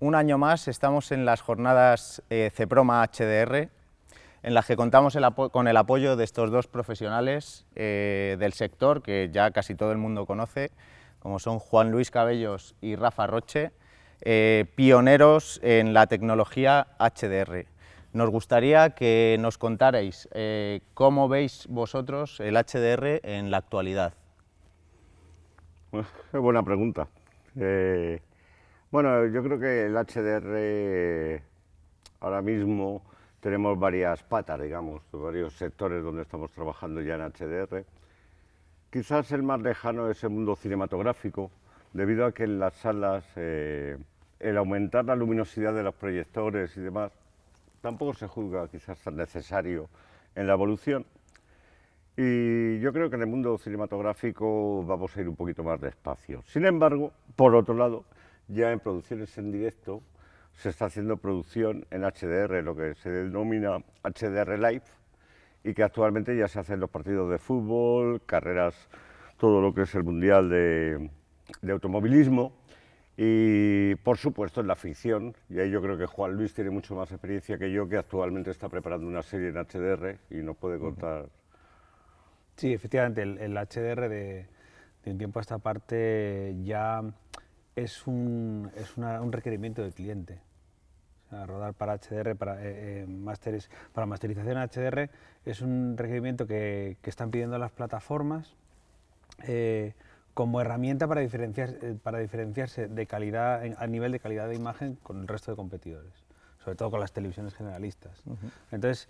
Un año más estamos en las jornadas CEPROMA HDR, en las que contamos con el apoyo de estos dos profesionales del sector que ya casi todo el mundo conoce, como son Juan Luis Cabellos y Rafa Roche, pioneros en la tecnología HDR. Nos gustaría que nos contarais cómo veis vosotros el HDR en la actualidad. Qué buena pregunta. Bueno, yo creo que el HDR ahora mismo tenemos varias patas, digamos, varios sectores donde estamos trabajando ya en HDR. Quizás el más lejano es el mundo cinematográfico, debido a que en las salas el aumentar la luminosidad de los proyectores y demás tampoco se juzga quizás tan necesario en la evolución. Y yo creo que en el mundo cinematográfico vamos a ir un poquito más despacio. Sin embargo, por otro lado, ya en producciones en directo se está haciendo producción en HDR, lo que se denomina HDR Live, y que actualmente ya se hacen los partidos de fútbol, carreras, todo lo que es el mundial de automovilismo, y por supuesto en la ficción, y ahí yo creo que Juan Luis tiene mucho más experiencia que yo, que actualmente está preparando una serie en HDR y nos puede contar. Sí, efectivamente, el HDR de un tiempo a esta parte ya es un requerimiento del cliente. O sea, rodar para HDR, para masterización HDR, es un requerimiento que están pidiendo las plataformas como herramienta para diferenciarse de calidad, a nivel de calidad de imagen con el resto de competidores, sobre todo con las televisiones generalistas. Entonces,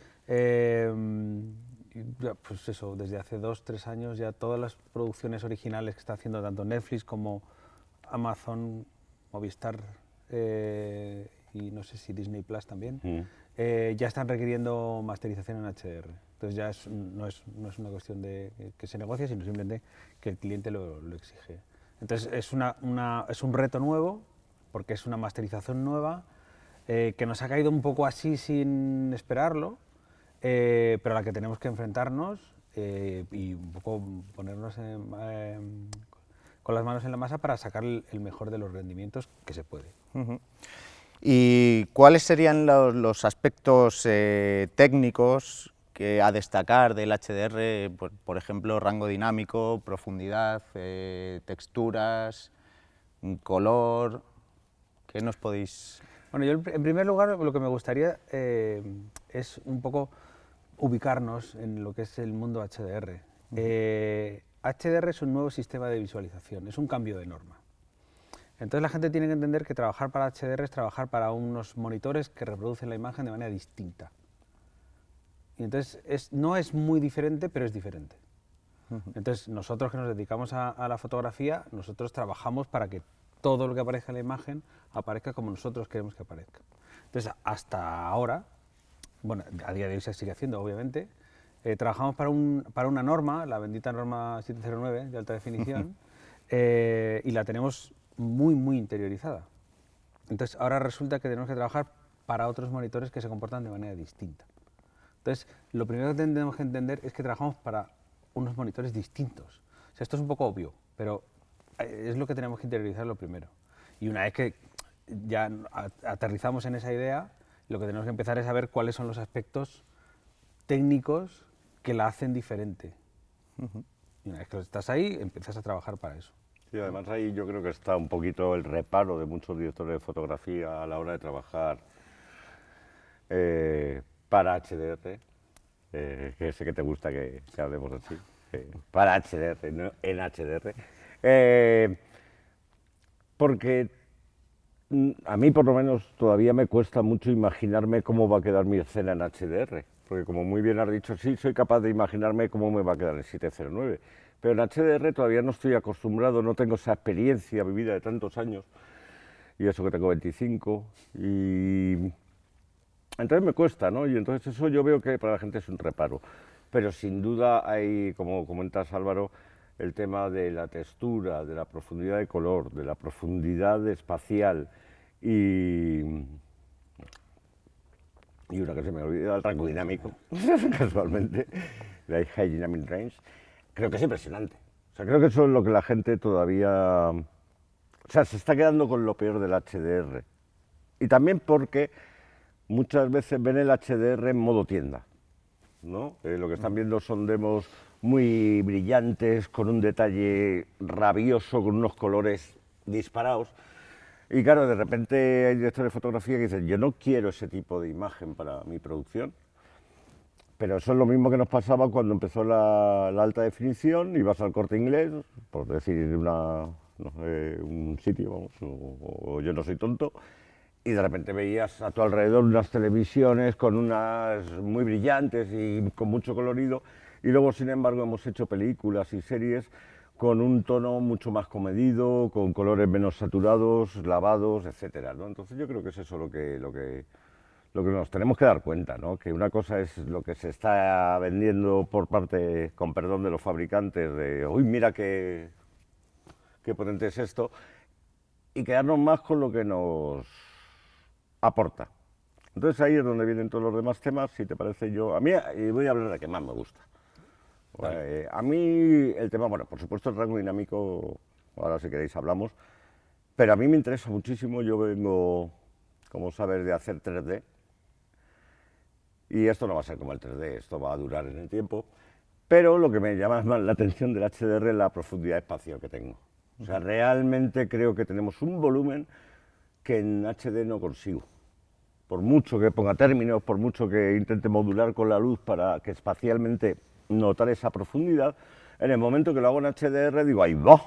pues eso, desde hace 2-3 años ya todas las producciones originales que está haciendo tanto Netflix como Amazon, Movistar y no sé si Disney Plus también, ya están requiriendo masterización en HDR. Entonces ya no es una cuestión de que se negocie, sino simplemente que el cliente lo exige. Entonces es un reto nuevo, porque es una masterización nueva, que nos ha caído un poco así sin esperarlo, pero a la que tenemos que enfrentarnos y un poco ponernos con las manos en la masa para sacar el mejor de los rendimientos que se puede. ¿Y cuáles serían los aspectos técnicos a destacar del HDR? Por ejemplo, rango dinámico, profundidad, texturas, color. ¿Qué nos podéis...? Bueno, yo en primer lugar lo que me gustaría es un poco ubicarnos en lo que es el mundo HDR. HDR es un nuevo sistema de visualización, es un cambio de norma. Entonces la gente tiene que entender que trabajar para HDR es trabajar para unos monitores que reproducen la imagen de manera distinta. Y entonces no es muy diferente, pero es diferente. Entonces nosotros que nos dedicamos a la fotografía, nosotros trabajamos para que todo lo que aparezca en la imagen aparezca como nosotros queremos que aparezca. Entonces hasta ahora, bueno, a día de hoy se sigue haciendo obviamente, trabajamos para una norma, la bendita norma 709 de alta definición, y la tenemos muy interiorizada. Entonces ahora resulta que tenemos que trabajar para otros monitores que se comportan de manera distinta. Entonces lo primero que tenemos que entender es que trabajamos para unos monitores distintos. O sea, esto es un poco obvio, pero es lo que tenemos que interiorizar lo primero. Y una vez que ya aterrizamos en esa idea, lo que tenemos que empezar es a ver cuáles son los aspectos técnicos que la hacen diferente. Y una vez que estás ahí, empiezas a trabajar para eso. Sí, además ahí yo creo que está un poquito el reparo de muchos directores de fotografía a la hora de trabajar para HDR, que sé que te gusta que hablemos así, para HDR, no en HDR, porque a mí por lo menos todavía me cuesta mucho imaginarme cómo va a quedar mi escena en HDR, porque como muy bien has dicho, sí, soy capaz de imaginarme cómo me va a quedar en 709, pero en HDR todavía no estoy acostumbrado, no tengo esa experiencia vivida de tantos años, y eso que tengo 25, y entonces me cuesta, ¿no? Y entonces eso yo veo que para la gente es un reparo. Pero sin duda hay, como comentas Álvaro, el tema de la textura, de la profundidad de color, de la profundidad espacial y una que se me olvida, el rango dinámico, casualmente, la High Dynamic Range, creo que es impresionante. O sea, creo que eso es lo que la gente todavía... O sea, se está quedando con lo peor del HDR. Y también porque muchas veces ven el HDR en modo tienda, ¿no? Lo que están viendo son demos muy brillantes, con un detalle rabioso, con unos colores disparados. Y claro, de repente hay directores de fotografía que dicen, yo no quiero ese tipo de imagen para mi producción. Pero eso es lo mismo que nos pasaba cuando empezó la alta definición, ibas al Corte Inglés, por decir un sitio, vamos, o Yo no soy tonto, y de repente veías a tu alrededor unas televisiones con unas muy brillantes y con mucho colorido, y luego, sin embargo, hemos hecho películas y series con un tono mucho más comedido, con colores menos saturados, lavados, etcétera, ¿no? Entonces yo creo que es eso lo que nos tenemos que dar cuenta, ¿no? Que una cosa es lo que se está vendiendo por parte, con perdón, de los fabricantes, de uy, mira qué potente es esto, y quedarnos más con lo que nos aporta. Entonces ahí es donde vienen todos los demás temas, si te parece a mí, y voy a hablar de que más me gusta. A mí el tema, bueno, por supuesto el rango dinámico, ahora si queréis hablamos, pero a mí me interesa muchísimo, yo vengo, como sabes, de hacer 3D, y esto no va a ser como el 3D, esto va a durar en el tiempo, pero lo que me llama más la atención del HDR es la profundidad espacial que tengo. O sea, realmente creo que tenemos un volumen que en HD no consigo. Por mucho que ponga términos, por mucho que intente modular con la luz para que espacialmente notar esa profundidad, en el momento que lo hago en HDR digo, ¡ahí va!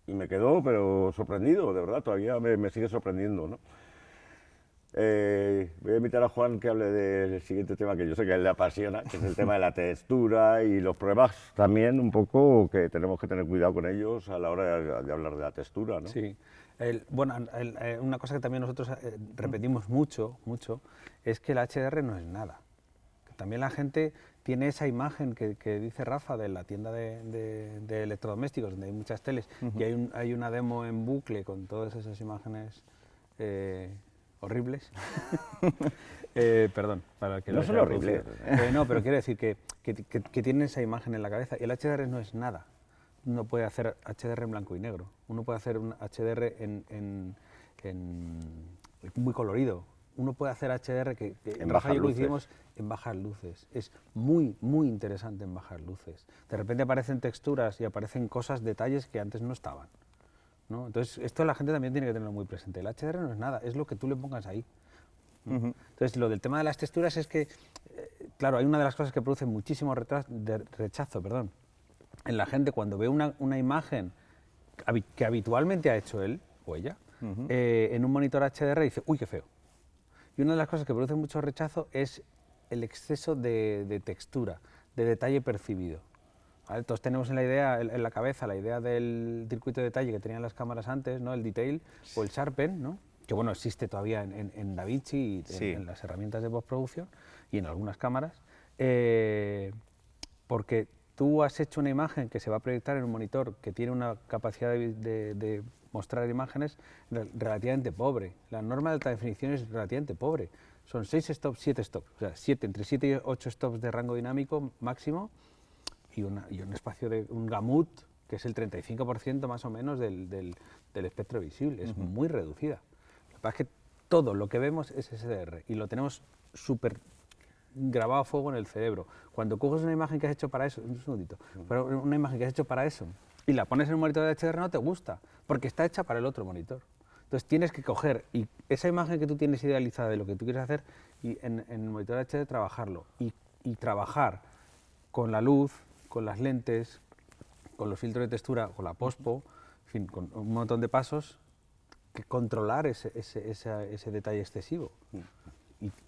Y me quedo, pero sorprendido, de verdad, todavía me sigue sorprendiendo, ¿no? Voy a invitar a Juan que hable del siguiente tema que yo sé que a él le apasiona, que es el tema de la textura y los problemas también un poco que tenemos que tener cuidado con ellos a la hora de hablar de la textura, ¿no? Sí. Una cosa que también nosotros repetimos mucho es que el HDR no es nada. Que también la gente tiene esa imagen que dice Rafa de la tienda de electrodomésticos, donde hay muchas teles, y hay una demo en bucle con todas esas imágenes horribles. Perdón, para que no son horribles. No, pero quiero decir que tienen esa imagen en la cabeza, y el HDR no es nada. Uno puede hacer HDR en blanco y negro, uno puede hacer un HDR muy colorido, uno puede hacer HDR que en bajas luces. Hicimos en bajas luces. Es muy, muy interesante en bajas luces. De repente aparecen texturas y aparecen cosas, detalles que antes no estaban, ¿no? Entonces, esto la gente también tiene que tenerlo muy presente. El HDR no es nada, es lo que tú le pongas ahí. Entonces, lo del tema de las texturas es que, claro, hay una de las cosas que produce muchísimo rechazo en la gente cuando ve una imagen que habitualmente ha hecho él o ella en un monitor HDR y dice, uy, qué feo. Y una de las cosas que produce mucho rechazo es el exceso de textura, de detalle percibido. ¿Vale? Todos tenemos en la cabeza la idea del circuito de detalle que tenían las cámaras antes, ¿no? El detail o el sharpen, ¿no? Que bueno, existe todavía en DaVinci y en las herramientas de postproducción y en algunas cámaras, porque tú has hecho una imagen que se va a proyectar en un monitor que tiene una capacidad de mostrar imágenes relativamente pobre. La norma de alta definición es relativamente pobre. Son 6 stops, 7 stops. O sea, entre 7 y 8 stops de rango dinámico máximo y un espacio de un gamut que es el 35% más o menos del espectro visible. Es muy reducida. Lo que pasa es que todo lo que vemos es SDR y lo tenemos súper grabado a fuego en el cerebro. Cuando coges una imagen que has hecho para eso, un segundito, pero una imagen que has hecho para eso y la pones en un monitor de HDR no te gusta, porque está hecha para el otro monitor. Entonces tienes que coger y esa imagen que tú tienes idealizada de lo que tú quieres hacer y en el monitor de HDR trabajarlo y trabajar con la luz, con las lentes, con los filtros de textura, con la pospo, en fin, con un montón de pasos que controlar ese detalle excesivo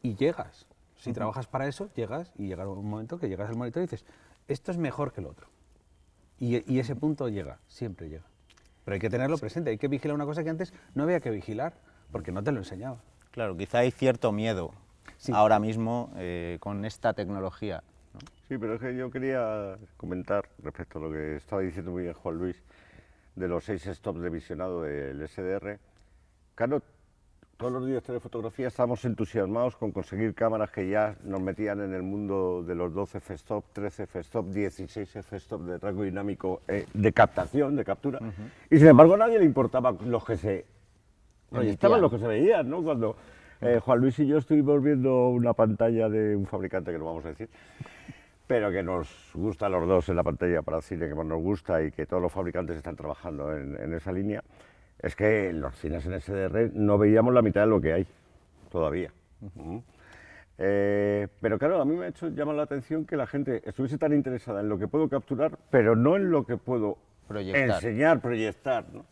y llegas. Si trabajas para eso, llegas y llega un momento que llegas al monitor y dices, esto es mejor que el otro. Y ese punto llega, siempre llega. Pero hay que tenerlo presente, hay que vigilar una cosa que antes no había que vigilar, porque no te lo enseñaba. Claro, quizá hay cierto miedo ahora mismo con esta tecnología, ¿no? Sí, pero es que yo quería comentar respecto a lo que estaba diciendo muy bien Juan Luis, de los 6 stops de visionado del SDR. Claro, todos los directores de fotografía estábamos entusiasmados con conseguir cámaras que ya nos metían en el mundo de los 12 f-stop, 13 f-stop, 16 f-stop de rango dinámico de captación, de captura. Y sin embargo a nadie le importaba los que se Y estaban los que se veían, ¿no? Cuando Juan Luis y yo estuvimos viendo una pantalla de un fabricante que no vamos a decir, pero que nos gusta a los dos en la pantalla para el cine, que más nos gusta y que todos los fabricantes están trabajando en esa línea, es que en los cines en SDR no veíamos la mitad de lo que hay todavía. Pero claro, a mí me ha hecho llamar la atención que la gente estuviese tan interesada en lo que puedo capturar, pero no en lo que puedo enseñar, proyectar, ¿no?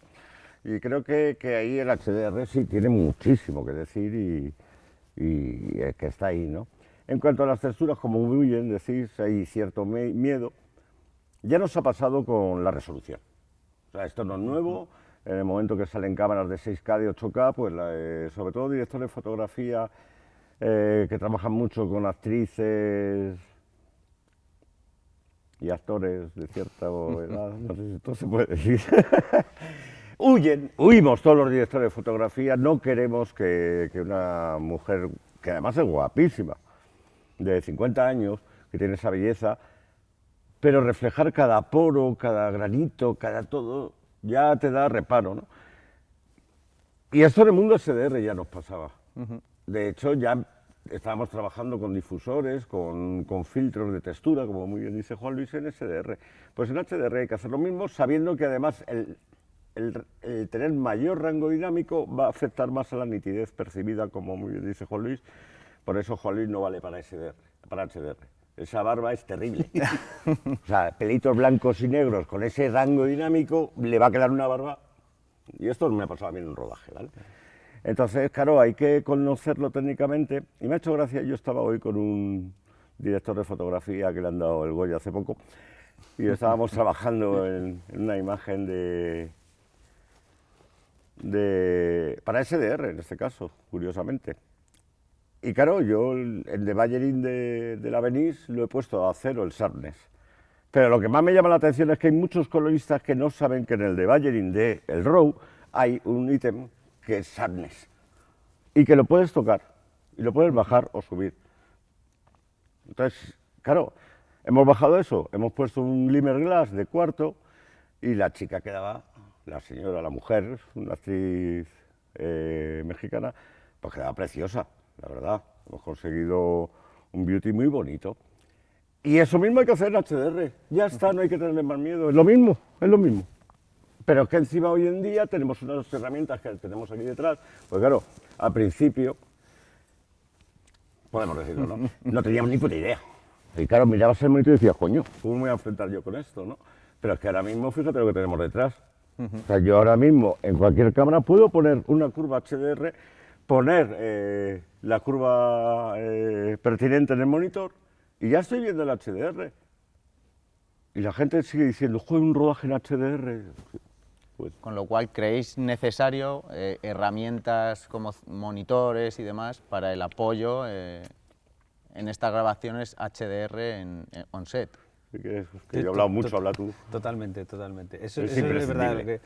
Y creo que ahí el HDR sí tiene muchísimo que decir y que está ahí, ¿no? En cuanto a las texturas, como muy bien decís, hay cierto miedo. Ya nos ha pasado con la resolución. O sea, esto no es nuevo. En el momento que salen cámaras de 6K, de 8K, pues sobre todo directores de fotografía que trabajan mucho con actrices y actores de cierta edad, no sé si esto se puede decir, huimos todos los directores de fotografía, no queremos que una mujer, que además es guapísima, de 50 años, que tiene esa belleza, pero reflejar cada poro, cada granito, cada todo, ya te da reparo, ¿no? Y esto en el mundo SDR ya nos pasaba. De hecho, ya estábamos trabajando con difusores, con filtros de textura, como muy bien dice Juan Luis, en SDR. Pues en HDR hay que hacer lo mismo, sabiendo que además el tener mayor rango dinámico va a afectar más a la nitidez percibida, como muy bien dice Juan Luis. Por eso Juan Luis no vale para SDR, para HDR. Esa barba es terrible. O sea, pelitos blancos y negros con ese rango dinámico, le va a quedar una barba. Y esto me ha pasado a mí en un rodaje, ¿vale? Entonces, claro, hay que conocerlo técnicamente. Y me ha hecho gracia, yo estaba hoy con un director de fotografía que le han dado el Goya hace poco, y estábamos trabajando en una imagen para SDR, en este caso, curiosamente. Y claro, yo el de Ballerín de la Venice lo he puesto a cero, el sharpness. Pero lo que más me llama la atención es que hay muchos coloristas que no saben que en el de Ballerín de el RAW hay un ítem que es sharpness y que lo puedes tocar y lo puedes bajar o subir. Entonces, claro, hemos bajado eso, hemos puesto un glimmer glass de cuarto y la chica quedaba, la señora, la mujer, una actriz mexicana, pues quedaba preciosa. La verdad, hemos conseguido un beauty muy bonito. Y eso mismo hay que hacer en HDR. Ya está, no hay que tenerle más miedo. Es lo mismo, es lo mismo. Pero es que encima hoy en día tenemos unas herramientas que tenemos aquí detrás. Pues claro, al principio, podemos decirlo, ¿no? No teníamos ni puta idea. Y claro, mirabas el monitor y decías, coño, ¿cómo me voy a enfrentar yo con esto, no? Pero es que ahora mismo, fíjate lo que tenemos detrás. O sea, yo ahora mismo, en cualquier cámara, puedo poner una curva HDR, poner la curva pertinente en el monitor y ya estoy viendo el HDR. Y la gente sigue diciendo, joder, un rodaje en HDR. Pues, con lo cual, ¿creéis necesario herramientas como monitores y demás para el apoyo en estas grabaciones HDR on-set? que yo he hablado mucho, habla tú. Totalmente, totalmente. Eso Es es verdad, imprescindible.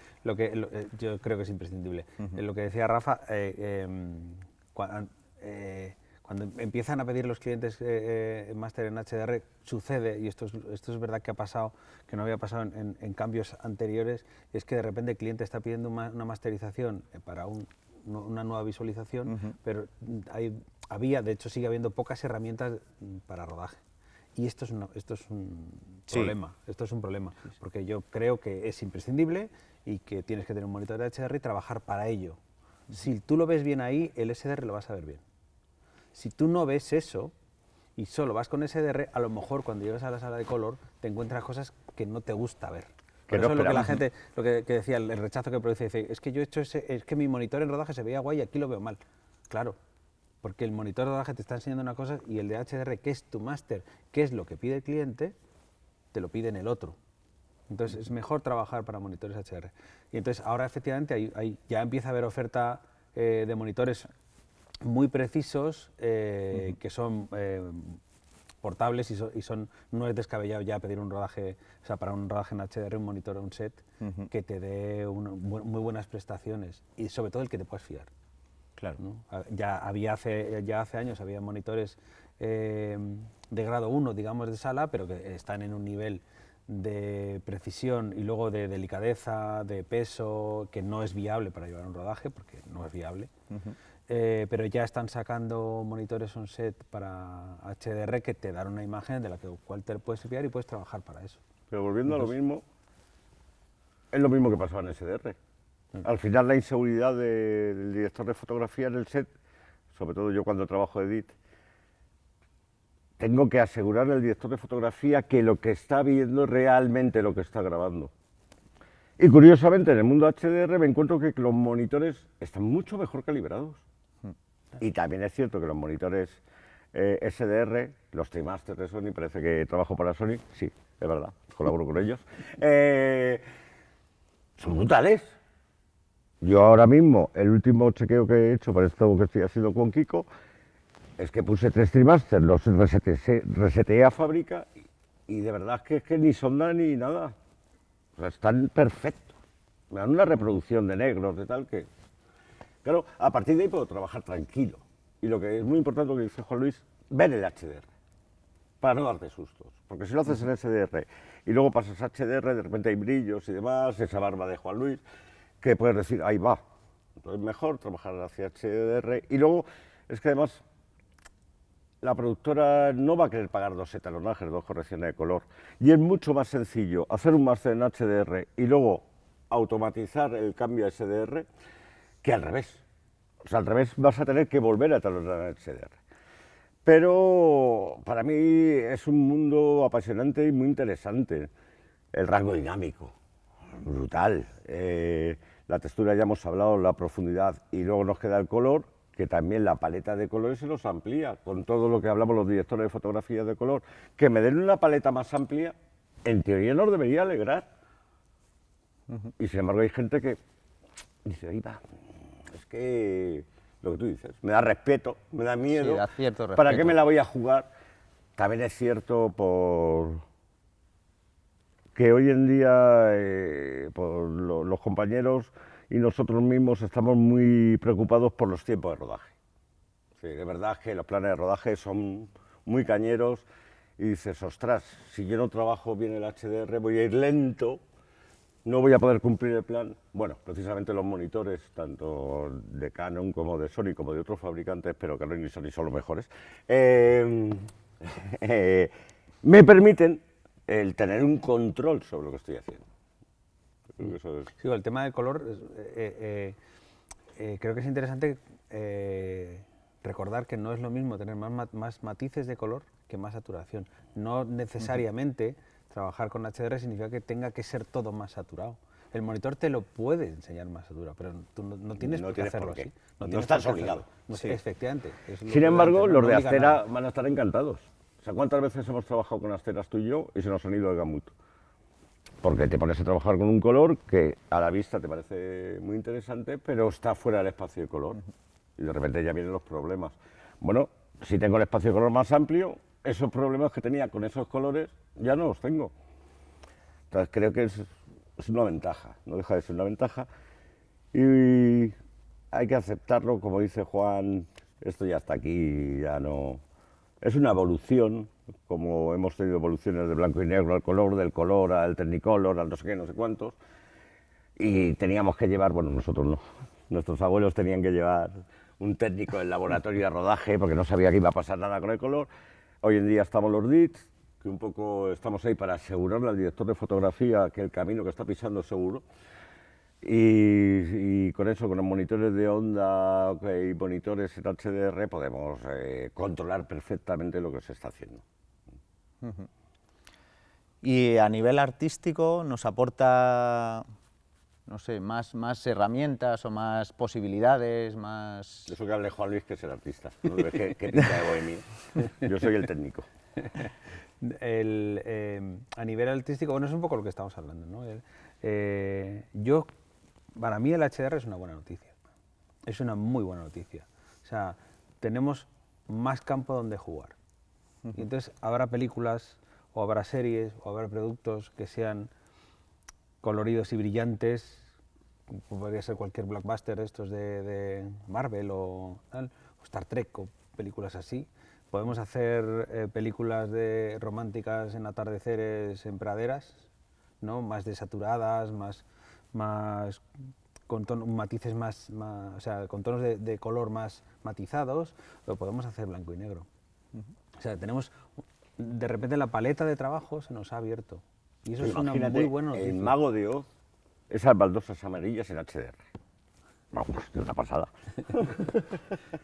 yo creo que es imprescindible. Lo que decía Rafa, cuando empiezan a pedir los clientes máster en HDR, sucede, y esto es verdad que ha pasado, que no había pasado en cambios anteriores, es que de repente el cliente está pidiendo una masterización para una nueva visualización, pero de hecho sigue habiendo pocas herramientas para rodaje. Y esto es un problema, porque yo creo que es imprescindible y que tienes que tener un monitor de HDR y trabajar para ello. Si tú lo ves bien ahí, el SDR lo vas a ver bien. Si tú no ves eso y solo vas con SDR, a lo mejor cuando llegas a la sala de color te encuentras cosas que no te gusta ver. Por eso es lo que la gente, lo que decía, el rechazo que produce, dice, es que yo he hecho es que mi monitor en rodaje se veía guay y aquí lo veo mal. Claro, porque el monitor de rodaje te está enseñando una cosa y el de HDR, que es tu máster, que es lo que pide el cliente, te lo pide en el otro. Entonces es mejor trabajar para monitores HDR. Y entonces ahora efectivamente ya empieza a haber oferta de monitores muy precisos que son portables y no es descabellado ya pedir un rodaje, o sea, para un rodaje en HDR, un monitor, un set que te dé muy buenas prestaciones y sobre todo el que te puedas fiar. Claro, ¿no? Ya hace años había monitores de grado 1, digamos, de sala, pero que están en un nivel de precisión y luego de delicadeza, de peso, que no es viable para llevar un rodaje, porque no es viable. Pero ya están sacando monitores on set para HDR que te dan una imagen de la cual te puedes fiar y puedes trabajar para eso. Pero volviendo a lo mismo, es lo mismo que pasaba en SDR. Al final la inseguridad del director de fotografía en el set, sobre todo yo cuando trabajo edit, tengo que asegurar al director de fotografía que lo que está viendo es realmente lo que está grabando. Y curiosamente en el mundo HDR me encuentro que los monitores están mucho mejor calibrados. Y también es cierto que los monitores SDR, los Trimaster de Sony, parece que trabajo para Sony, sí, es verdad, colaboro con ellos, son brutales. Yo ahora mismo, el último chequeo que he hecho para esto que estoy haciendo con Kiko, es que puse 3 Trimaster, los reseteé a fábrica y de verdad es que ni sonda ni nada. O sea, están perfectos. Me dan una reproducción de negros, de tal que... Claro, a partir de ahí puedo trabajar tranquilo. Y lo que es muy importante, lo que dice Juan Luis, ver el HDR, para no darte sustos. Porque si lo haces en SDR y luego pasas a HDR, de repente hay brillos y demás, esa barba de Juan Luis, que puedes decir, ahí va. Entonces mejor trabajar hacia HDR. Y luego, es que además, la productora no va a querer pagar 2 etalonajes, 2 correcciones de color. Y es mucho más sencillo hacer un máster en HDR y luego automatizar el cambio a SDR que al revés. O sea, al revés vas a tener que volver a etalonar en HDR. Pero para mí es un mundo apasionante y muy interesante. El rango dinámico, brutal. La textura ya hemos hablado, la profundidad y luego nos queda el color, que también la paleta de colores se nos amplía, con todo lo que hablamos los directores de fotografía de color, que me den una paleta más amplia, en teoría nos debería alegrar. Y sin embargo hay gente que dice, ahí va, es que lo que tú dices, me da respeto, me da miedo, Sí, da cierto respeto. ¿para qué me la voy a jugar? También es cierto que hoy en día los compañeros y nosotros mismos estamos muy preocupados por los tiempos de rodaje. Sí, de verdad que los planes de rodaje son muy cañeros y dices, ostras, si yo no trabajo bien el HDR voy a ir lento, no voy a poder cumplir el plan. Bueno, precisamente los monitores, tanto de Canon como de Sony, como de otros fabricantes, pero Canon y Sony son los mejores, me permiten el tener un control sobre lo que estoy haciendo. Creo que eso es... Sí, el tema del color, creo que es interesante recordar que no es lo mismo tener más matices de color que más saturación. No necesariamente trabajar con HDR significa que tenga que ser todo más saturado. El monitor te lo puede enseñar más saturado, pero tú no tienes por qué hacerlo así. No estás obligado. Sí. Efectivamente. Sin embargo, los de Astera van a estar encantados. O sea, ¿cuántas veces hemos trabajado con Asteras tú y yo y se nos han ido de gamut? Porque te pones a trabajar con un color que a la vista te parece muy interesante, pero está fuera del espacio de color. Y de repente ya vienen los problemas. Bueno, si tengo el espacio de color más amplio, esos problemas que tenía con esos colores ya no los tengo. Entonces creo que es una ventaja, no deja de ser una ventaja. Y hay que aceptarlo, como dice Juan, esto ya está aquí, ya no... Es una evolución, como hemos tenido evoluciones de blanco y negro al color, del color al Technicolor, al no sé qué, no sé cuántos. Y teníamos que llevar, bueno, nosotros no, nuestros abuelos tenían que llevar un técnico del laboratorio de rodaje porque no sabía que iba a pasar nada con el color. Hoy en día estamos los DITs, que un poco estamos ahí para asegurarle al director de fotografía que el camino que está pisando es seguro. Y con eso, con los monitores de onda y monitores en HDR, podemos controlar perfectamente lo que se está haciendo. Y a nivel artístico nos aporta, no sé, más herramientas o más posibilidades, más... Eso que hable Juan Luis, que es el artista, ¿no? ¿Qué pinta de bohemio? Yo soy el técnico. A nivel artístico, bueno, es un poco lo que estamos hablando, ¿no? Para mí el HDR es una buena noticia, es una muy buena noticia. O sea, tenemos más campo donde jugar. Y entonces habrá películas, o habrá series, o habrá productos que sean coloridos y brillantes, podría ser cualquier blockbuster de estos de Marvel o Star Trek o películas así, podemos hacer películas románticas en atardeceres en praderas, ¿no? Más desaturadas, más con matices o sea, con tonos de color más matizados, lo podemos hacer blanco y negro. O sea, tenemos, de repente la paleta de trabajo se nos ha abierto. Y eso es una muy buena noticia. El Mago de Oz, esas baldosas amarillas en HDR. Vamos, es una pasada.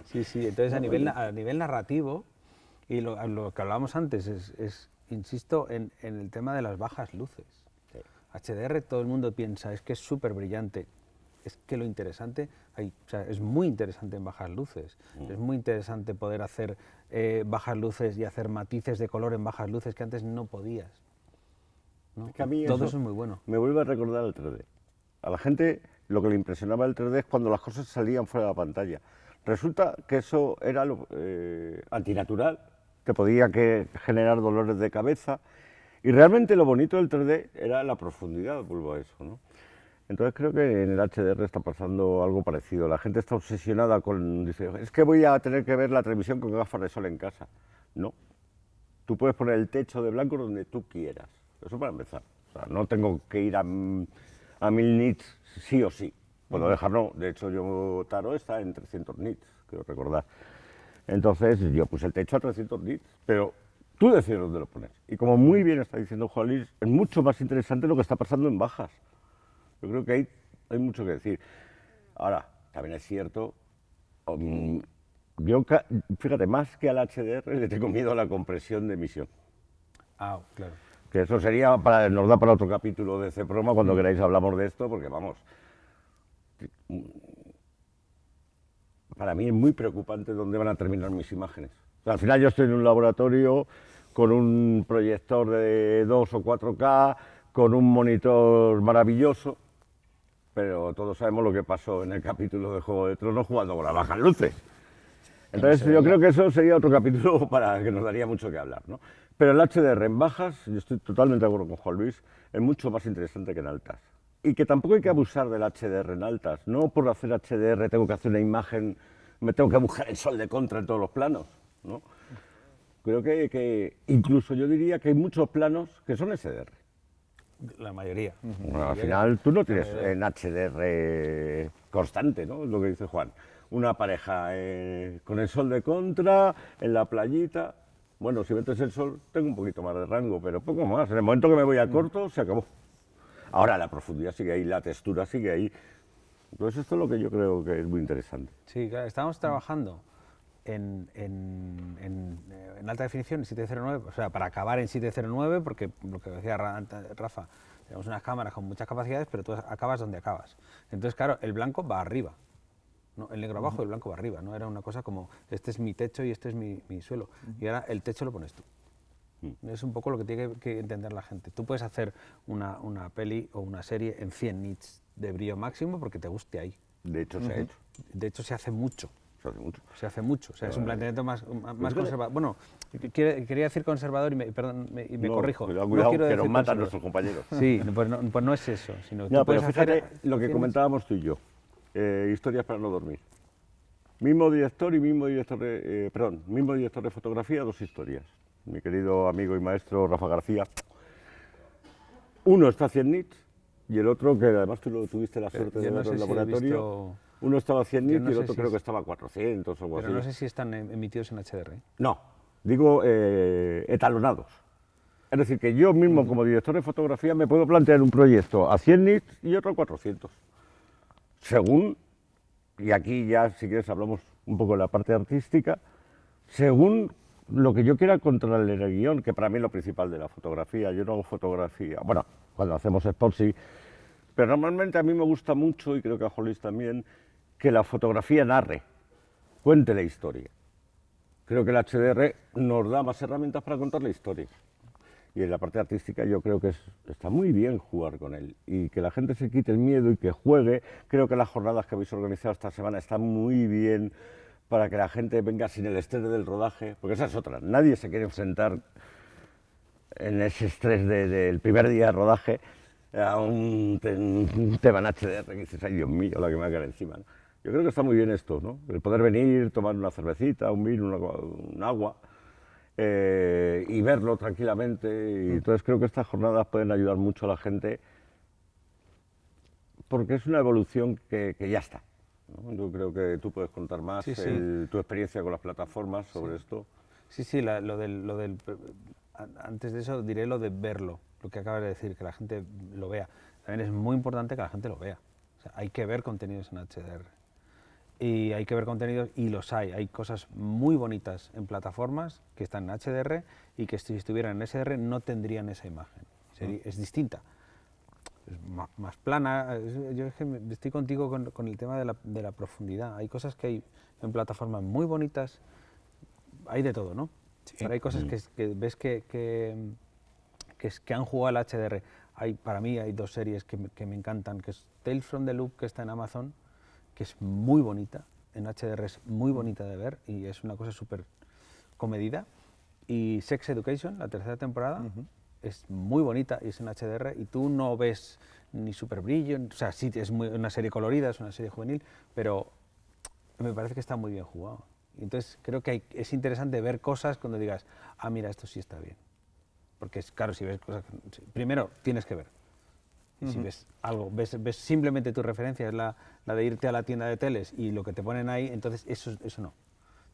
Sí, sí, entonces a nivel narrativo, y lo que hablábamos antes, insisto, en el tema de las bajas luces. Sí. HDR todo el mundo piensa, es que es súper brillante. Es que lo interesante, o sea, es muy interesante en bajas luces. Es muy interesante poder hacer bajas luces y hacer matices de color en bajas luces que antes no podías, ¿no? Es que a mí todo eso es muy bueno. Me vuelve a recordar el 3D. A la gente lo que le impresionaba el 3D es cuando las cosas salían fuera de la pantalla. Resulta que eso era antinatural, te podía generar dolores de cabeza, y realmente lo bonito del 3D era la profundidad, vuelvo a eso, ¿no? Entonces creo que en el HDR está pasando algo parecido. La gente está obsesionada con... Dice, es que voy a tener que ver la televisión con gafas de sol en casa. No. Tú puedes poner el techo de blanco donde tú quieras. Eso para empezar. O sea, no tengo que ir a 1000 nits sí o sí. Puedo dejarlo. De hecho, yo Taro está en 300 nits, quiero recordar. Entonces yo puse el techo a 300 nits, pero tú decides dónde lo pones. Y como muy bien está diciendo Juan Luis, es mucho más interesante lo que está pasando en bajas. Yo creo que hay mucho que decir. Ahora, también es cierto, yo, fíjate, más que al HDR le tengo miedo a la compresión de emisión. Ah, claro. Que eso sería, nos da para otro capítulo de CEPROMA, cuando queráis hablamos de esto, porque vamos, para mí es muy preocupante dónde van a terminar mis imágenes. O sea, al final yo estoy en un laboratorio con un proyector de 2 o 4K, con un monitor maravilloso, pero todos sabemos lo que pasó en el capítulo de Juego de Tronos jugando con las bajas luces. Entonces yo creo que eso sería otro capítulo para que nos daría mucho que hablar, ¿no? Pero el HDR en bajas, yo estoy totalmente de acuerdo con Juan Luis, es mucho más interesante que en altas. Y que tampoco hay que abusar del HDR en altas. No por hacer HDR tengo que hacer una imagen, me tengo que buscar el sol de contra en todos los planos, ¿no? Creo que incluso yo diría que hay muchos planos que son SDR. La mayoría. Bueno, al final tú no tienes en HDR constante, ¿no? Es lo que dice Juan. Una pareja con el sol de contra, en la playita. Bueno, si metes el sol, tengo un poquito más de rango, pero poco más. En el momento que me voy a corto, se acabó. Ahora la profundidad sigue ahí, la textura sigue ahí. Entonces esto es lo que yo creo que es muy interesante. Sí, claro, estamos trabajando en alta definición, en 709, o sea, para acabar en 709, porque lo que decía Rafa, tenemos unas cámaras con muchas capacidades, pero tú acabas donde acabas. Entonces, claro, el blanco va arriba, ¿no? El negro abajo y el blanco va arriba, ¿no? Era una cosa como, este es mi techo y este es mi suelo, y ahora el techo lo pones tú. Es un poco lo que tiene que entender la gente. Tú puedes hacer una peli o una serie en 100 nits de brillo máximo porque te guste ahí. De hecho, se ha hecho. De hecho, se hace mucho. Se hace mucho. Se hace mucho, o sea, es un planteamiento más conservador. Bueno, quería decir conservador y me corrijo. Cuidado, no quiero que decir nos matan conservador. nuestros compañeros. Sí, pues no es eso. Sino No, tú puedes pero fíjate hacer lo que tienes- comentábamos tú y yo. Historias para no dormir. Mismo director y mismo director de fotografía, dos historias. Mi querido amigo y maestro Rafa García. Uno está a 100 nits y el otro, que además tú lo tuviste la suerte de yo no verlo en sé el si he laboratorio, visto- uno estaba a 100 yo nits no y el sé otro si creo es- que estaba a 400 o algo Pero así. no sé si están emitidos en HDR. No, digo etalonados. Es decir, que yo mismo como director de fotografía me puedo plantear un proyecto a 100 nits y otro a 400. Según, y aquí ya si quieres hablamos un poco de la parte artística, según lo que yo quiera controlar en el guión, que para mí es lo principal de la fotografía. Yo no hago fotografía, bueno, cuando hacemos spot sí, pero normalmente a mí me gusta mucho, y creo que a Jolis también, que la fotografía narre, cuente la historia. Creo que el HDR nos da más herramientas para contar la historia. Y en la parte artística yo creo que está muy bien jugar con él y que la gente se quite el miedo y que juegue. Creo que las jornadas que habéis organizado esta semana están muy bien para que la gente venga sin el estrés del rodaje, porque esa es otra. Nadie se quiere enfrentar en ese estrés del primer día de rodaje a un tema en HDR que dices, ay Dios mío, la que me va a caer encima, ¿no? Yo creo que está muy bien esto, ¿no? El poder venir, tomar una cervecita, un vino, un agua, y verlo tranquilamente. Y entonces creo que estas jornadas pueden ayudar mucho a la gente porque es una evolución que ya está, ¿no? Yo creo que tú puedes contar más Sí, sí. tu experiencia con las plataformas sobre esto. Sí, sí, antes de eso diré lo de verlo, lo que acabas de decir, que la gente lo vea. También es muy importante que la gente lo vea. O sea, hay que ver contenidos en HDR. Y hay que ver contenidos, y los hay cosas muy bonitas en plataformas que están en HDR y que si estuvieran en SDR no tendrían esa imagen. Es distinta. Es más plana. Yo es que estoy contigo con el tema de la profundidad. Hay cosas que hay en plataformas muy bonitas, hay de todo, ¿no? Sí. Pero hay cosas que ves que han jugado al HDR. Para mí hay dos series que me encantan, que es Tales from the Loop, que está en Amazon, que es muy bonita, en HDR es muy bonita de ver y es una cosa súper comedida. Y Sex Education, la tercera temporada, es muy bonita y es en HDR y tú no ves ni súper brillo, o sea, sí, es una serie colorida, es una serie juvenil, pero me parece que está muy bien jugado. Entonces creo que es interesante ver cosas cuando digas, ah, mira, esto sí está bien. Porque es claro, si ves cosas, primero tienes que ver. Y si ves algo, ves simplemente tu referencia, es la de irte a la tienda de teles y lo que te ponen ahí, entonces eso no.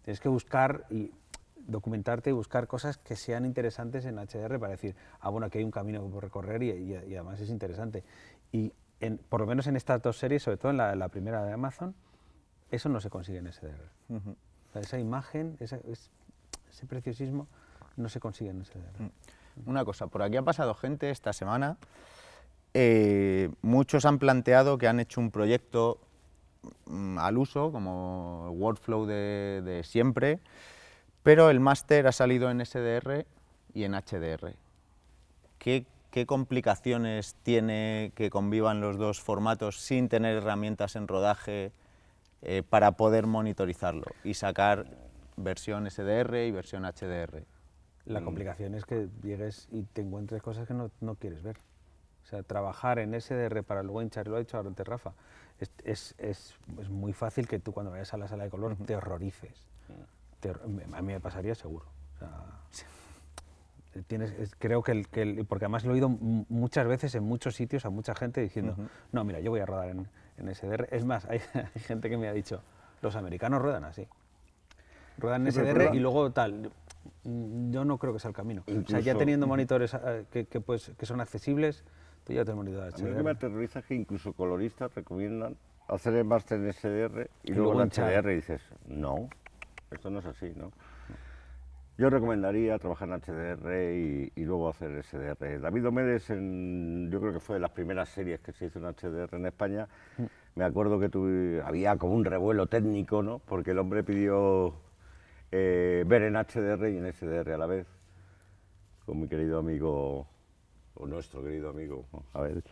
Tienes que buscar y documentarte y buscar cosas que sean interesantes en HDR para decir, ah, bueno, aquí hay un camino por recorrer y además es interesante. Y por lo menos en estas dos series, sobre todo en la primera de Amazon, eso no se consigue en SDR. O sea, esa imagen, ese preciosismo, no se consigue en SDR. Una cosa, por aquí ha pasado gente esta semana, muchos han planteado que han hecho un proyecto al uso, como workflow de siempre, pero el máster ha salido en SDR y en HDR. ¿Qué complicaciones tiene que convivan los dos formatos sin tener herramientas en rodaje para poder monitorizarlo y sacar versión SDR y versión HDR? La complicación es que llegues y te encuentres cosas que no quieres ver. O sea, trabajar en SDR para luego hinchar, lo ha dicho antes Rafa, es muy fácil que tú cuando vayas a la sala de color te horrorices. A mí me pasaría seguro. O sea, creo porque además lo he oído muchas veces en muchos sitios a mucha gente diciendo, no, mira, yo voy a rodar en SDR. Es más, hay gente que me ha dicho, los americanos ruedan así. Ruedan en SDR y luego tal. Yo no creo que sea el camino. O sea, ya teniendo monitores que son accesibles, tú ya tienes monitores HDR. A mí lo que me aterroriza es que incluso coloristas recomiendan hacer el máster en SDR y luego en HDR y dices, no, esto no es así, ¿no? Yo recomendaría trabajar en HDR y luego hacer SDR. David Omedes, yo creo que fue de las primeras series que se hizo en HDR en España. Me acuerdo que había como un revuelo técnico, ¿no? Porque el hombre pidió ver en HDR y en SDR a la vez, con mi querido amigo, o nuestro querido amigo, a ver,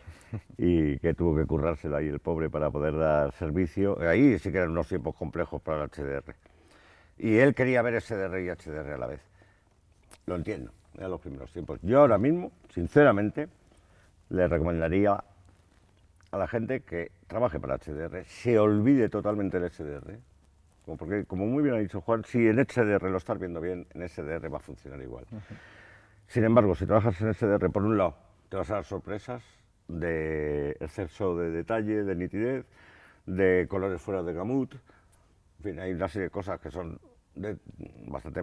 y que tuvo que currárselo ahí el pobre para poder dar servicio. Ahí sí que eran unos tiempos complejos para el HDR. Y él quería ver SDR y HDR a la vez. Lo entiendo, eran los primeros tiempos. Yo ahora mismo, sinceramente, le recomendaría a la gente que trabaje para HDR, se olvide totalmente del SDR, porque como muy bien ha dicho Juan, si en HDR lo estás viendo bien, en SDR va a funcionar igual. Sin embargo, si trabajas en SDR, por un lado, te vas a dar sorpresas de exceso de detalle, de nitidez, de colores fuera de gamut. En fin, hay una serie de cosas que son bastante,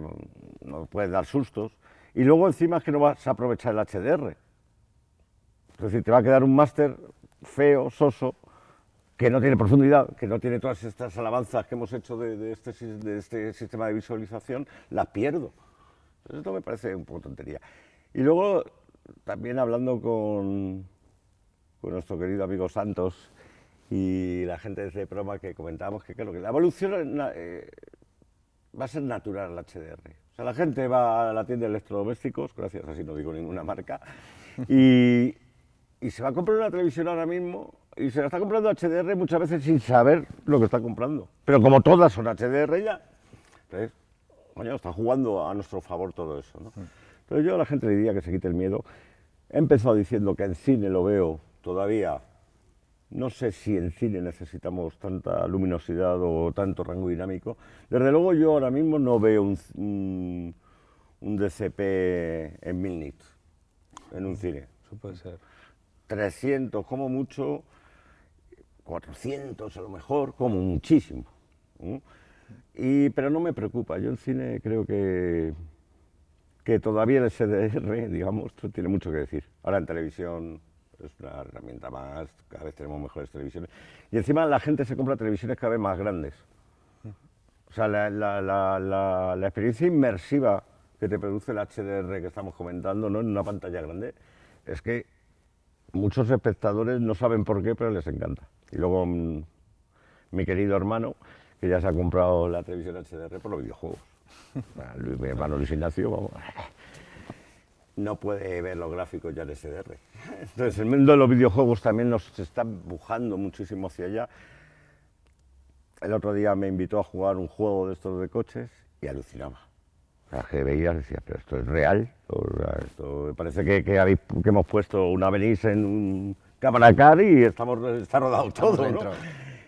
nos pueden dar sustos. Y luego encima es que no vas a aprovechar el HDR. Es decir, te va a quedar un máster feo, soso, que no tiene profundidad, que no tiene todas estas alabanzas que hemos hecho de este sistema de visualización, las pierdo. Esto me parece un poco tontería. Y luego, también hablando con nuestro querido amigo Santos y la gente de CEPROMA, que comentábamos que claro, que la evolución va a ser natural el HDR. O sea, la gente va a la tienda de electrodomésticos, gracias, así no digo ninguna marca, y se va a comprar una televisión ahora mismo y se la está comprando HDR muchas veces sin saber lo que está comprando. Pero como todas son HDR ya, entonces, coño, está jugando a nuestro favor todo eso, ¿no? Entonces yo a la gente le diría que se quite el miedo. He empezado diciendo que en cine lo veo todavía. No sé si en cine necesitamos tanta luminosidad o tanto rango dinámico. Desde luego yo ahora mismo no veo un un DCP en 1000 nits en un cine. Eso puede ser. 300 como mucho, 400 a lo mejor, como muchísimo. Pero no me preocupa, yo en cine creo que todavía el SDR, digamos, tiene mucho que decir. Ahora en televisión es una herramienta más, cada vez tenemos mejores televisiones. Y encima la gente se compra televisiones cada vez más grandes. O sea, la experiencia inmersiva que te produce el HDR que estamos comentando, ¿no?, en una pantalla grande, es que muchos espectadores no saben por qué, pero les encanta. Y luego mi querido hermano, que ya se ha comprado la televisión HDR por los videojuegos. Mi hermano Luis Ignacio, vamos, no puede ver los gráficos ya en SDR. Entonces el mundo de los videojuegos también nos está empujando muchísimo hacia allá. El otro día me invitó a jugar un juego de estos de coches y alucinaba. O sea, que veías y decías, pero esto es real. O sea, esto parece que hemos puesto una Venice en un cámara car y está rodado todo,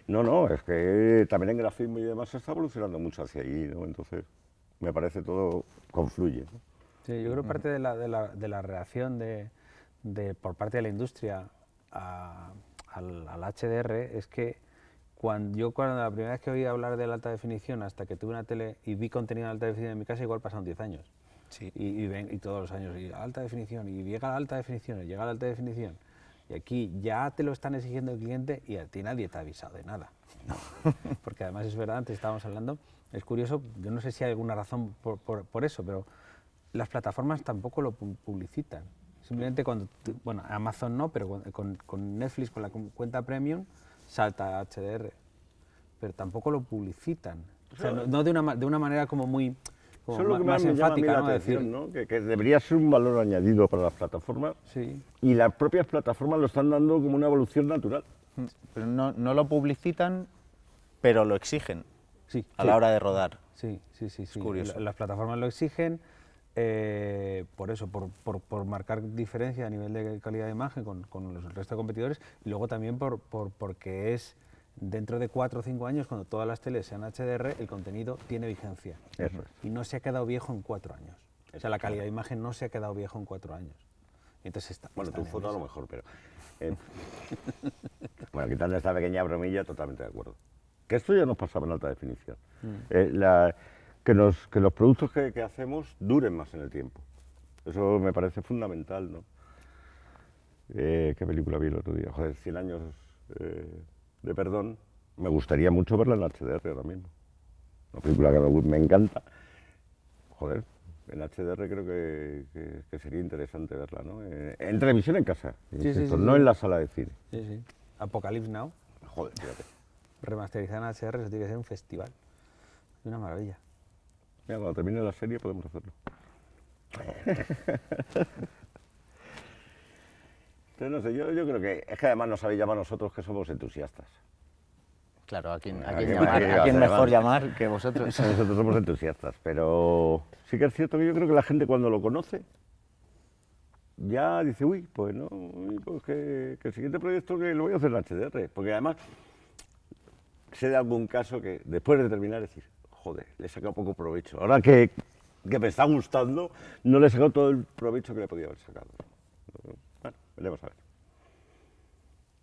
¿no? No, es que también en grafismo y demás se está evolucionando mucho hacia allí, ¿no? Entonces, me parece todo confluye, ¿no? Sí, yo creo que parte de la reacción por parte de la industria al HDR es que cuando la primera vez que oí hablar de la alta definición hasta que tuve una tele y vi contenido de alta definición en mi casa, igual pasaron 10 años. Sí. Y todos los años, y alta definición, y llega la alta definición, y llega la alta definición. Y aquí ya te lo están exigiendo el cliente y a ti nadie te ha avisado de nada. Porque además es verdad, antes estábamos hablando, es curioso, yo no sé si hay alguna razón por eso, pero las plataformas tampoco lo publicitan. Simplemente cuando, bueno, Amazon no, pero con Netflix, con la cuenta Premium, salta HDR. Pero tampoco lo publicitan. O sea, no de una manera como muy... Eso es lo que más me llama a mí la atención, ¿no? Que debería ser un valor añadido para las plataformas. Sí. Y las propias plataformas lo están dando como una evolución natural. Pero no lo publicitan, pero lo exigen a Sí. la hora de rodar. Sí. Curioso. Las plataformas lo exigen, por eso, por marcar diferencia a nivel de calidad de imagen con el resto de competidores, y luego también porque es dentro de 4 o 5 años, cuando todas las teles sean HDR, el contenido tiene vigencia. Eso es. Y no se ha quedado viejo en 4 años. O sea, la calidad de imagen no se ha quedado viejo en 4 años. Y entonces Bueno, tu están en foto a lo eso. mejor, pero... bueno, quitando esta pequeña bromilla, totalmente de acuerdo. Que esto ya nos pasaba en alta definición. Que los productos que hacemos duren más en el tiempo. Eso me parece fundamental, ¿no? ¿Qué película vi el otro día? Joder, 100 años de perdón. Me gustaría mucho verla en HDR ahora mismo. Una película que me encanta. Joder, en HDR creo que sería interesante verla, ¿no? En televisión en casa, insisto, no en la sala de cine. Sí. Apocalypse Now, Joder, fíjate. remasterizada en HDR, eso tiene que ser un festival. Es una maravilla. Mira, cuando termine la serie podemos hacerlo. Entonces, no sé, yo creo que es que además nos habéis llamado a nosotros que somos entusiastas. Claro, ¿a quién ¿A mejor llamar que vosotros? Nosotros somos entusiastas, pero sí que es cierto que yo creo que la gente cuando lo conoce ya dice, uy, pues no, pues que el siguiente proyecto que lo voy a hacer en HDR, porque además sé de algún caso que después de terminar decir, joder, le he sacado poco provecho, ahora que me está gustando, no le he sacado todo el provecho que le podía haber sacado. Bueno, veremos a ver.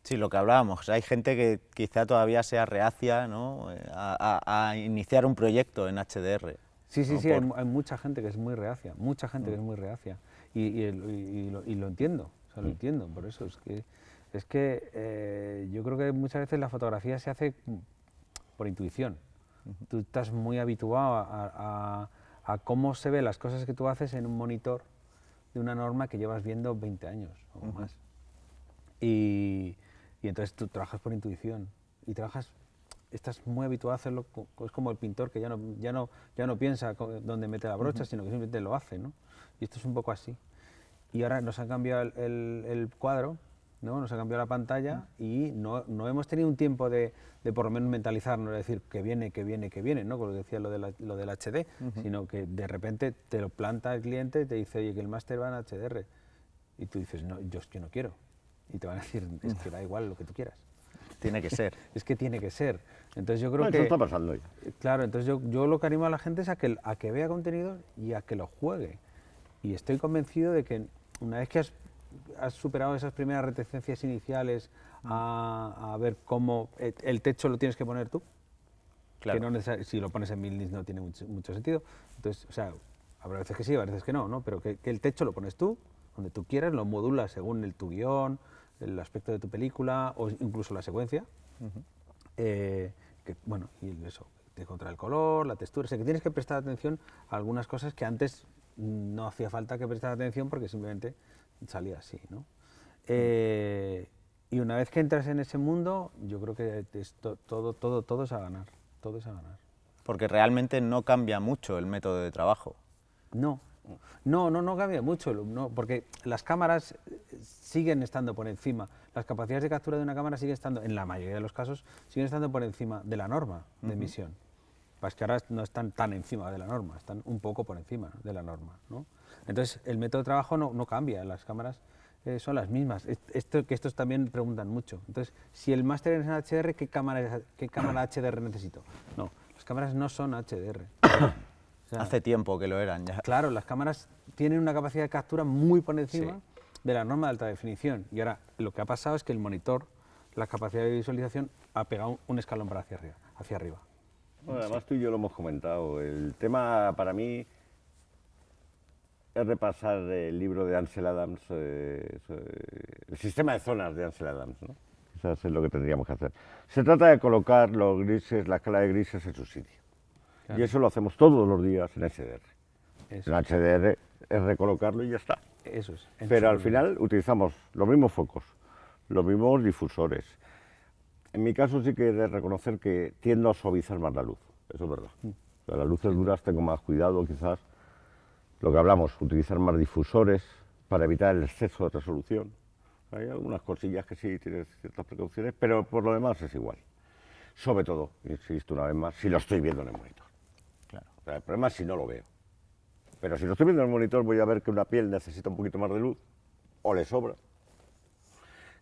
Sí, lo que hablábamos, hay gente que quizá todavía sea reacia, ¿no?, a iniciar un proyecto en HDR. Sí, ¿no? hay mucha gente que es muy reacia, mucha gente que es muy reacia. Y lo entiendo, o sea, lo entiendo, por eso es que yo creo que muchas veces la fotografía se hace por intuición. Tú estás muy habituado a cómo se ven las cosas que tú haces en un monitor de una norma que llevas viendo 20 años o más. Y entonces tú trabajas por intuición y estás muy habituado a hacerlo, es como el pintor que ya no piensa dónde mete la brocha, sino que simplemente lo hace, ¿no? Y esto es un poco así. Y ahora nos han cambiado el cuadro, ¿no? Nos ha cambiado la pantalla y no hemos tenido un tiempo de por lo menos mentalizarnos, de decir que viene, ¿no? Como decía lo del HD, sino que de repente te lo planta el cliente y te dice, oye, que el máster va en HDR. Y tú dices, no, yo es que no quiero. Y te van a decir, es que da igual lo que tú quieras. Tiene que ser. Es que tiene que ser. Entonces yo creo No, que... eso está pasando ya. Claro, entonces yo lo que animo a la gente es a que vea contenido y a que lo juegue. Y estoy convencido de que una vez que has superado esas primeras reticencias iniciales a ver cómo el techo lo tienes que poner tú, Claro. que no si lo pones en Mildis no tiene mucho sentido. Entonces, o sea, habrá veces que sí, habrá veces que no, ¿no? Pero que el techo lo pones tú, donde tú quieras, lo modulas según tu guión, el aspecto de tu película o incluso la secuencia. Bueno, y eso, te controla el color, la textura, o sea que tienes que prestar atención a algunas cosas que antes no hacía falta que prestar atención porque simplemente salía así, ¿no? Y una vez que entras en ese mundo, yo creo que todo es a ganar, todo es a ganar. Porque realmente no cambia mucho el método de trabajo. No cambia mucho, no, porque las cámaras siguen estando por encima, las capacidades de captura de una cámara siguen estando, en la mayoría de los casos, siguen estando por encima de la norma de emisión. Pues que ahora no están tan encima de la norma, están un poco por encima de la norma, ¿no? Entonces, el método de trabajo no cambia, las cámaras son las mismas. Estos también preguntan mucho. Entonces, si el máster es en HDR, ¿qué cámara HDR necesito? No, las cámaras no son HDR. O sea, Hace tiempo que lo eran ya. claro, las cámaras tienen una capacidad de captura muy por encima de la norma de alta definición. Y ahora, lo que ha pasado es que el monitor, la capacidad de visualización, ha pegado un escalón para hacia arriba. Bueno, además tú y yo lo hemos comentado. El tema para mí es repasar el libro de Ansel Adams, el sistema de zonas de Ansel Adams, ¿no? Quizás es lo que tendríamos que hacer. Se trata de colocar los grises, la escala de grises en su sitio. Claro. Y eso lo hacemos todos los días en HDR. Eso, En HDR es recolocarlo y ya está. eso es. Pero al final utilizamos los mismos focos, los mismos difusores. En mi caso sí que he de reconocer que tiendo a suavizar más la luz, eso es verdad. O sea, las luces duras tengo más cuidado quizás. Lo que hablamos, utilizar más difusores para evitar el exceso de resolución. Hay algunas cosillas que sí tienes ciertas precauciones, pero por lo demás es igual. Sobre todo, insisto una vez más, si lo estoy viendo en el monitor. Claro. O sea, el problema es si no lo veo. Pero si lo estoy viendo en el monitor voy a ver que una piel necesita un poquito más de luz, o le sobra.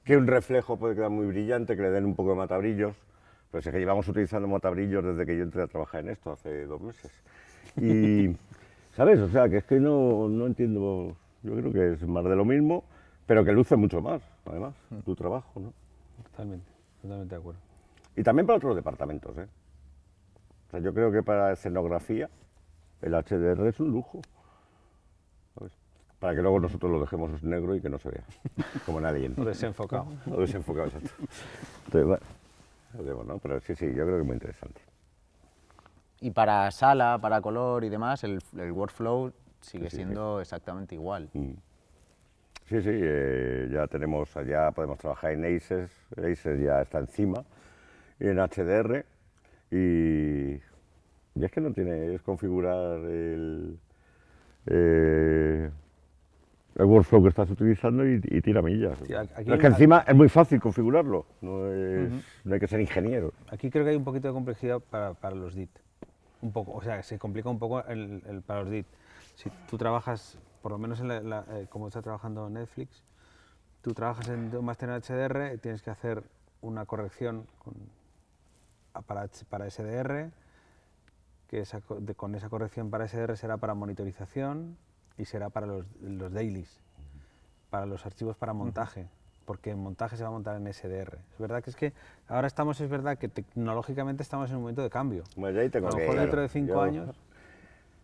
Que un reflejo puede quedar muy brillante, que le den un poco de matabrillos. Pues es que llevamos utilizando matabrillos desde que yo entré a trabajar en esto, hace 2 meses. Y, ¿sabes? O sea, que es que no entiendo, yo creo que es más de lo mismo, pero que luce mucho más, además, tu trabajo, ¿no? Totalmente de acuerdo. Y también para otros departamentos, ¿eh? O sea, yo creo que para escenografía el HDR es un lujo, ¿sabes? Para que luego nosotros lo dejemos negro y que no se vea, como nadie. O desenfocado. O desenfocado, exacto. Entonces, bueno, lo digo, ¿no? Pero sí, yo creo que es muy interesante. Y para sala, para color y demás, el workflow sigue Sí. siendo exactamente igual. Sí, ya podemos trabajar en Aces ya está encima, y en HDR, y es que no tiene, es configurar el workflow que estás utilizando y tira millas. Sí, Pero es que encima es muy fácil configurarlo, no hay que ser ingeniero. Aquí creo que hay un poquito de complejidad para los DIT. Un poco, o sea, se complica un poco para los DIT. Si tú trabajas, por lo menos como está trabajando Netflix, tú trabajas en un máster en HDR, tienes que hacer una corrección para SDR, que con esa corrección para SDR será para monitorización y será para los dailies, para los archivos para montaje, porque en montaje se va a montar en SDR. Es verdad que ahora es verdad que tecnológicamente estamos en un momento de cambio. Bueno, yo ahí tengo A lo que- mejor dentro claro, de 5 años...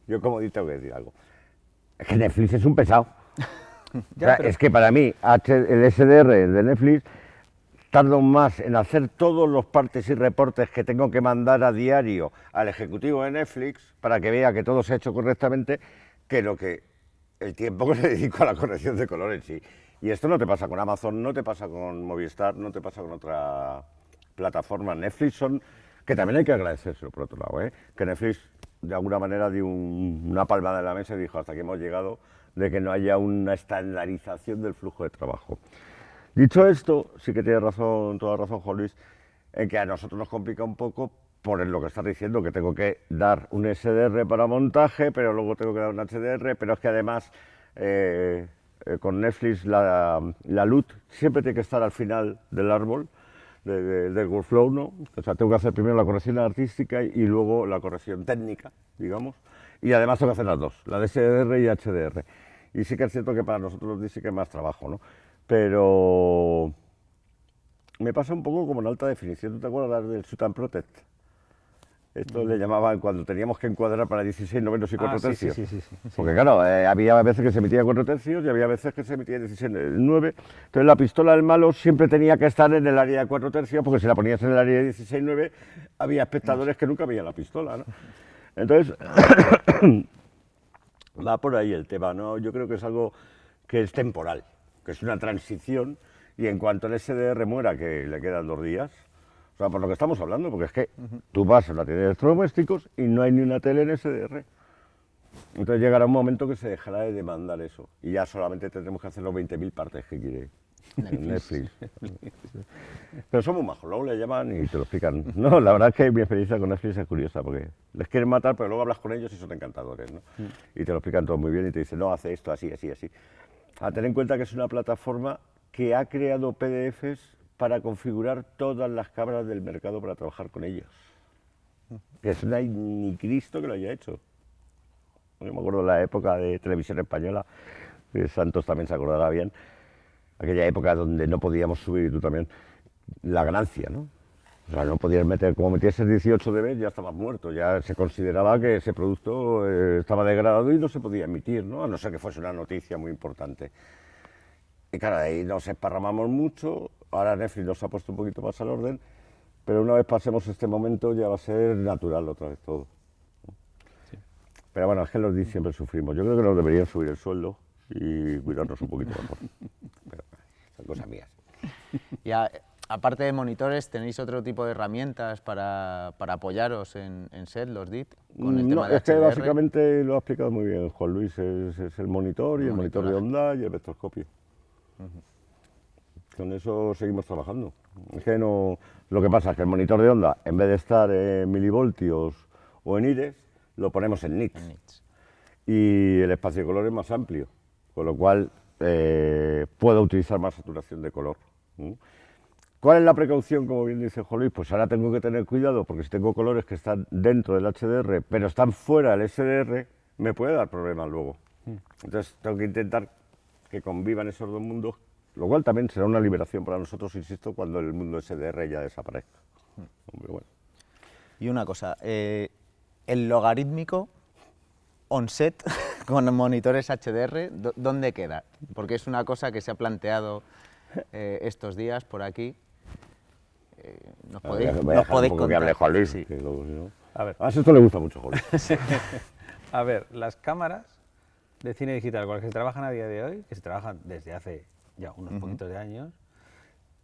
Yo como tengo que decir algo. Es que Netflix es un pesado. Ya, O sea, pero- es que para mí el SDR de Netflix tardo más en hacer todos los partes y reportes que tengo que mandar a diario al ejecutivo de Netflix para que vea que todo se ha hecho correctamente que el tiempo que le dedico a la corrección de color en sí. Y esto no te pasa con Amazon, no te pasa con Movistar, no te pasa con otra plataforma. Netflix que también hay que agradecérselo por otro lado, ¿eh? Que Netflix de alguna manera dio una palmada en la mesa y dijo hasta aquí hemos llegado, de que no haya una estandarización del flujo de trabajo. Dicho esto, sí que tienes razón, toda razón, Juan Luis, en que a nosotros nos complica un poco por lo que estás diciendo, que tengo que dar un SDR para montaje, pero luego tengo que dar un HDR, pero es que además con Netflix la LUT siempre tiene que estar al final del árbol, del workflow, ¿no? O sea, tengo que hacer primero la corrección artística y luego la corrección técnica, digamos, y además tengo que hacer las dos, la de SDR y HDR. Y sí que es cierto que para nosotros sí que es más trabajo, ¿no? Pero me pasa un poco como en alta definición. ¿Tú te acuerdas del Shoot and Protect? Esto le llamaban cuando teníamos que encuadrar para 16 novenos y 4 tercios. Sí. Porque claro, había veces que se emitía 4 tercios y había veces que se emitía 16 9. Entonces la pistola del malo siempre tenía que estar en el área de 4 tercios, porque si la ponías en el área de 16 9, había espectadores que nunca veían la pistola, ¿no? Entonces, va por ahí el tema, ¿no? Yo creo que es algo que es temporal, que es una transición, y en cuanto el SDR muera, que le quedan 2 días, o sea, por lo que estamos hablando, porque es que tú vas a la tienda de electrodomésticos y no hay ni una tele en SDR. Entonces llegará un momento que se dejará de demandar eso y ya solamente tendremos que hacer los 20.000 partes que quiere Netflix. Pero son muy majos, luego le llaman y te lo explican. No, la verdad es que mi experiencia con Netflix es curiosa porque les quieren matar, pero luego hablas con ellos y son encantadores, ¿no? Y te lo explican todo muy bien y te dicen, no, hace esto así, así, así. A tener en cuenta que es una plataforma que ha creado PDFs para configurar todas las cámaras del mercado para trabajar con ellos. Que eso no hay ni Cristo que lo haya hecho. Yo me acuerdo de la época de Televisión Española, que Santos también se acordará bien, aquella época donde no podíamos subir, y tú también, la ganancia, ¿no? O sea, no podías meter, como metieses 18 dB ya estabas muerto, ya se consideraba que ese producto estaba degradado y no se podía emitir, ¿no? A no ser que fuese una noticia muy importante. Y claro, ahí nos esparramamos mucho, ahora Netflix nos ha puesto un poquito más al orden, pero una vez pasemos este momento ya va a ser natural otra vez todo. Sí. Pero bueno, es que los DIS siempre sufrimos. Yo creo que nos deberían subir el sueldo y cuidarnos un poquito mejor. Pero son cosas mías. Y aparte de monitores, ¿tenéis otro tipo de herramientas para apoyaros en SET, los DIT? Con el tema de es que HDR? básicamente lo ha explicado muy bien Juan Luis, es el monitor y el monitor de onda y el vectroscopio. Con eso seguimos trabajando. Es que no, lo que pasa es que el monitor de onda, en vez de estar en milivoltios o en IRES, lo ponemos en nits. Y el espacio de color es más amplio, con lo cual puedo utilizar más saturación de color. ¿Cuál es la precaución, como bien dice Juan Luis? Pues ahora tengo que tener cuidado, porque si tengo colores que están dentro del HDR, pero están fuera del SDR, me puede dar problemas luego. Entonces tengo que intentar que convivan esos dos mundos, lo cual también será una liberación para nosotros, insisto, cuando el mundo SDR ya desaparezca. Hombre, bueno. Y una cosa, el logarítmico on-set con monitores HDR, ¿dónde queda? Porque es una cosa que se ha planteado estos días por aquí. ¿Nos podéis contar? Que hable Juan Luis. Sí. ¿No? A ver. A esto le gusta mucho Juan Luis. A ver, las cámaras de cine digital con las que se trabajan a día de hoy, que se trabajan desde hace ya unos poquitos de años,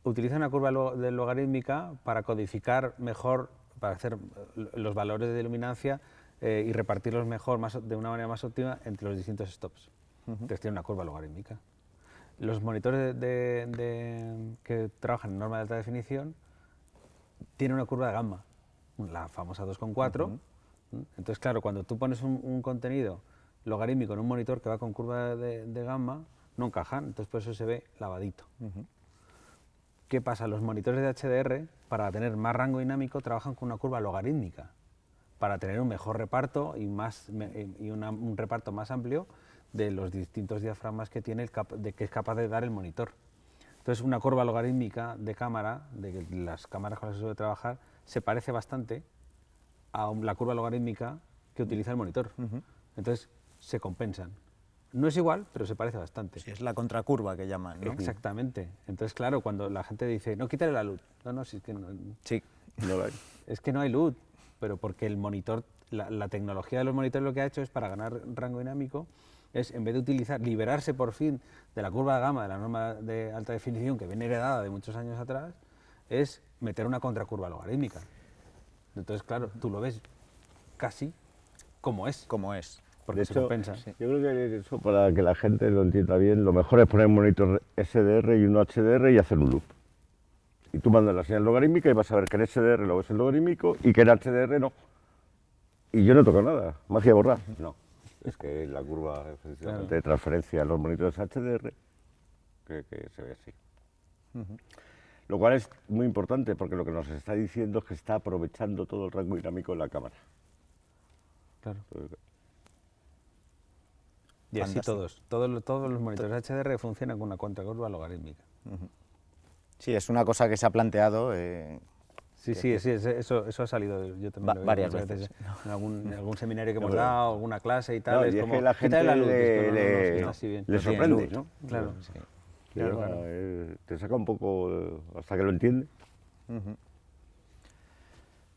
utilizan una curva logarítmica para codificar mejor, para hacer los valores de luminancia y repartirlos mejor, de una manera más óptima entre los distintos stops. Entonces tiene una curva logarítmica. Los monitores que trabajan en norma de alta definición tienen una curva de gamma, la famosa 2,4. Entonces, claro, cuando tú pones un contenido logarítmico en un monitor que va con curva de gamma, no encajan, entonces por eso se ve lavadito. ¿Qué pasa? Los monitores de HDR, para tener más rango dinámico, trabajan con una curva logarítmica, para tener un mejor reparto y un reparto más amplio de los distintos diafragmas que tiene, que es capaz de dar el monitor. Entonces, una curva logarítmica de cámara, de las cámaras con las que se suele trabajar, se parece bastante a la curva logarítmica que utiliza el monitor. Entonces, se compensan. No es igual, pero se parece bastante. Sí, es la contracurva que llaman, ¿no? Exactamente. Entonces, claro, cuando la gente dice, no, quítale la luz. No, si es que no. Sí. No lo hay. Es que no hay luz, pero porque el monitor, la tecnología de los monitores lo que ha hecho es, para ganar rango dinámico, es, en vez de liberarse por fin de la curva de gamma de la norma de alta definición que viene heredada de muchos años atrás, es meter una contracurva logarítmica. Entonces, claro, tú lo ves casi como es. Como es. Porque De se hecho, compensa. yo creo que eso, para que la gente lo entienda bien, lo mejor es poner un monitor SDR y uno HDR y hacer un loop. Y tú mandas la señal logarítmica y vas a ver que en SDR lo ves en logarítmico y que en HDR no. Y yo no toco nada, magia borrar. No, es que la curva efectivamente de transferencia en los monitores HDR que se ve así. Lo cual es muy importante porque lo que nos está diciendo es que está aprovechando todo el rango dinámico de la cámara. Claro. Y así Fantástico. todos los monitores HDR funcionan con una contracurva logarítmica. Sí, es una cosa que se ha planteado. Sí, eso ha salido, yo también lo he Varias muchas veces. en algún seminario que hemos pero- dado, alguna clase y tal. No, es y es como, que la gente quítale la luz, dices, no, le está así bien. le tiene sorprende, luz. ¿no? Claro. Sí. Claro, Ya, claro. te saca un poco, hasta que lo entiende.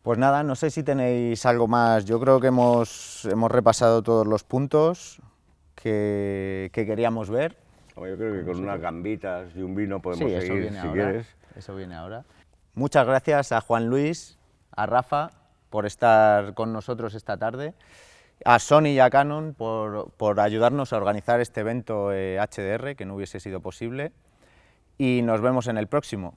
Pues nada, no sé si tenéis algo más. Yo creo que hemos repasado todos los puntos que queríamos ver. Yo creo que con unas gambitas y un vino podemos Sí, eso seguir viene si ahora. quieres. Eso viene ahora. Muchas gracias a Juan Luis, a Rafa, por estar con nosotros esta tarde, a Sony y a Canon por ayudarnos a organizar este evento HDR, que no hubiese sido posible, y nos vemos en el próximo.